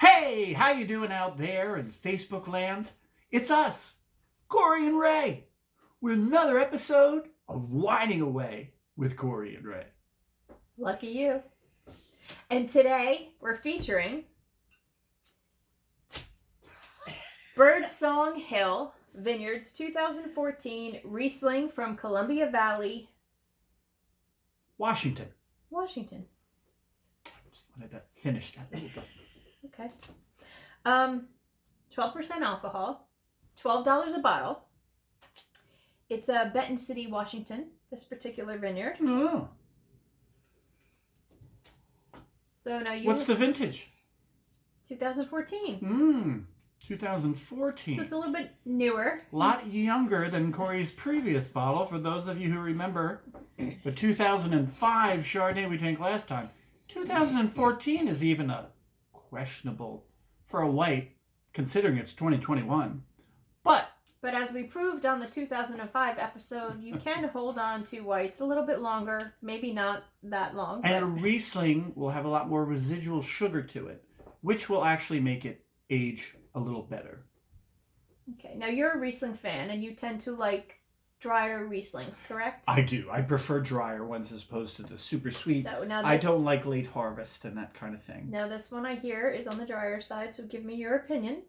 Hey, how you doing out there in Facebook land? It's us, Corey and Ray, with another episode of Whining Away with Corey and Ray. Lucky you. And today we're featuring Song Hill Vineyards 2014 Riesling from Columbia Valley, Washington. Just wanted to finish that little bit. Okay. 12% alcohol, $12 a bottle. It's Benton City, Washington, this particular vineyard. Oh. So now What's the vintage? 2014. 2014. So it's a little bit newer. A lot younger than Corey's previous bottle, for those of you who remember the 2005 Chardonnay we drank last time. 2014 is even a questionable for a white, considering it's 2021. But as we proved on the 2005 episode, you can hold on to whites a little bit longer, maybe not that long. And a Riesling will have a lot more residual sugar to it, which will actually make it age a little better. Okay, now you're a Riesling fan, and you tend to like drier Rieslings, correct? I do. I prefer drier ones as opposed to the super sweet. So now I don't like late harvest and that kind of thing. Now this one I hear is on the drier side, so give me your opinion.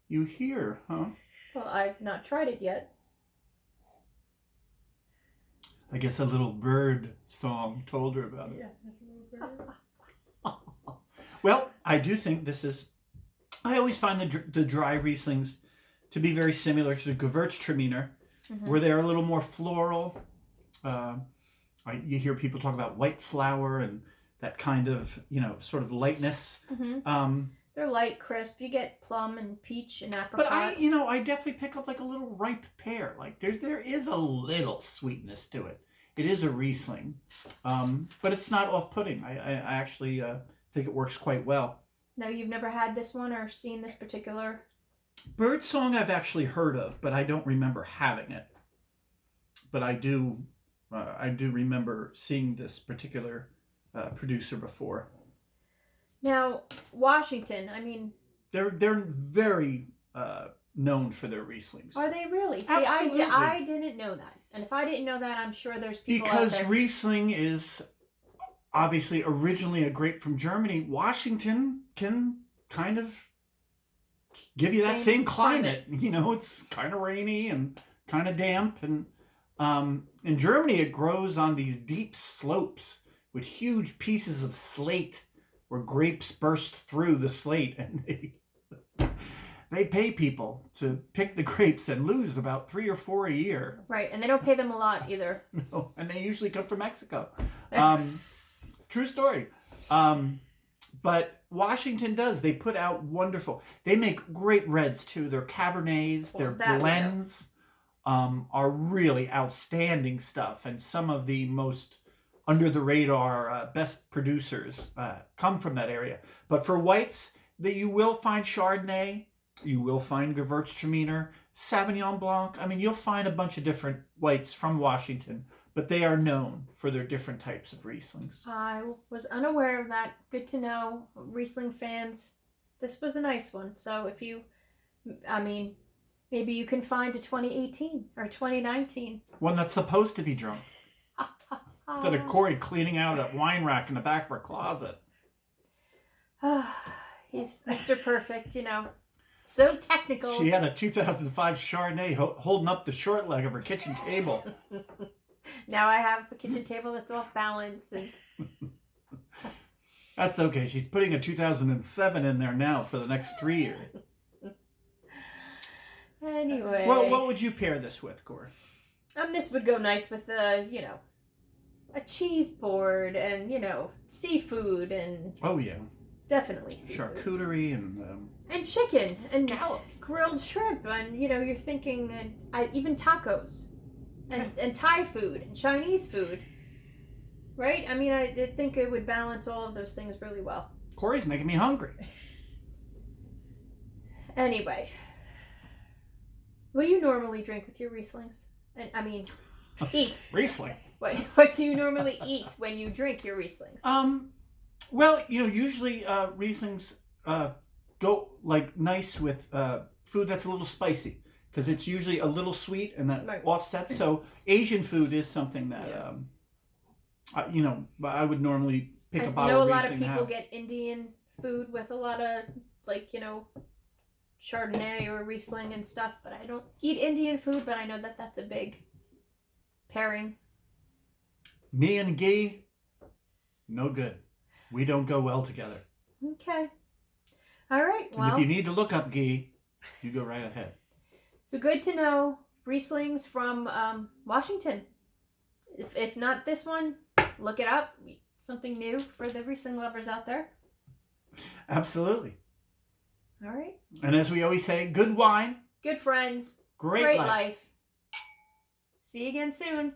You hear, huh? Well, I've not tried it yet. I guess a little bird song told her about it. Yeah, that's a little bird. Well, I do think this is... I always find the dry Rieslings to be very similar to the Gewürztraminer, where they're a little more floral. You hear people talk about white flower and that kind of, sort of lightness. They're light, crisp. You get plum and peach and apricot. But I definitely pick up like a little ripe pear. Like there is a little sweetness to it. It is a Riesling, but it's not off-putting. I actually think it works quite well. No, you've never had this one or seen this particular? Birdsong I've actually heard of, but I don't remember having it. But I do remember seeing this particular producer before. Now, Washington, I mean... They're very known for their Rieslings. Are they really? See, Absolutely. I didn't know that. And if I didn't know that, I'm sure there's people out there... Because Riesling is obviously originally a grape from Germany. Washington can kind of give you that same climate. It's kind of rainy and kind of damp. And in Germany, it grows on these deep slopes with huge pieces of slate where grapes burst through the slate, and they pay people to pick the grapes and lose about 3 or 4 a year. Right, and they don't pay them a lot either. No, and they usually come from Mexico. True story. But Washington does. They put out wonderful. They make great reds too. Their Cabernets, their blends are really outstanding stuff. And some of the most under the radar best producers come from that area. But for whites, you will find Chardonnay, you will find Gewürztraminer, Sauvignon Blanc. I mean, you'll find a bunch of different whites from Washington, but they are known for their different types of Rieslings. I was unaware of that. Good to know. Riesling fans, this was a nice one. So maybe you can find a 2018 or 2019. One that's supposed to be drunk. Instead of Corey cleaning out a wine rack in the back of her closet. He's Mr. Perfect, So technical. She had a 2005 Chardonnay holding up the short leg of her kitchen table. Now I have a kitchen table that's off balance. And... That's okay. She's putting a 2007 in there now for the next 3 years. Anyway. Well, what would you pair this with, Corey? This would go nice with, a cheese board and, seafood and... Oh, yeah. Definitely seafood. Charcuterie and chicken and scallops. Grilled shrimp and, you're thinking even tacos and Thai food and Chinese food. Right? I mean, I think it would balance all of those things really well. Corey's making me hungry. Anyway. What do you normally drink with your Rieslings? And eat. Riesling. What do you normally eat when you drink your Rieslings? Well, usually Rieslings go like nice with food that's a little spicy because it's usually a little sweet and that Right. offsets. So Asian food is something that you know, I would normally pick I a bottle know a of lot of Riesling and people have. get Indian food with a lot of, like, you know, Chardonnay or Riesling and stuff, but I don't eat Indian food, but I know that that's a big pairing. Me and ghee, no good. We don't go well together. Okay. All right. And if Well, you need to look up ghee, you go right ahead. so good to know Rieslings from Washington. If not this one, look it up. Something new for the Riesling lovers out there. Absolutely. All right. And as we always say, good wine, Good friends. great life. life. See you again soon.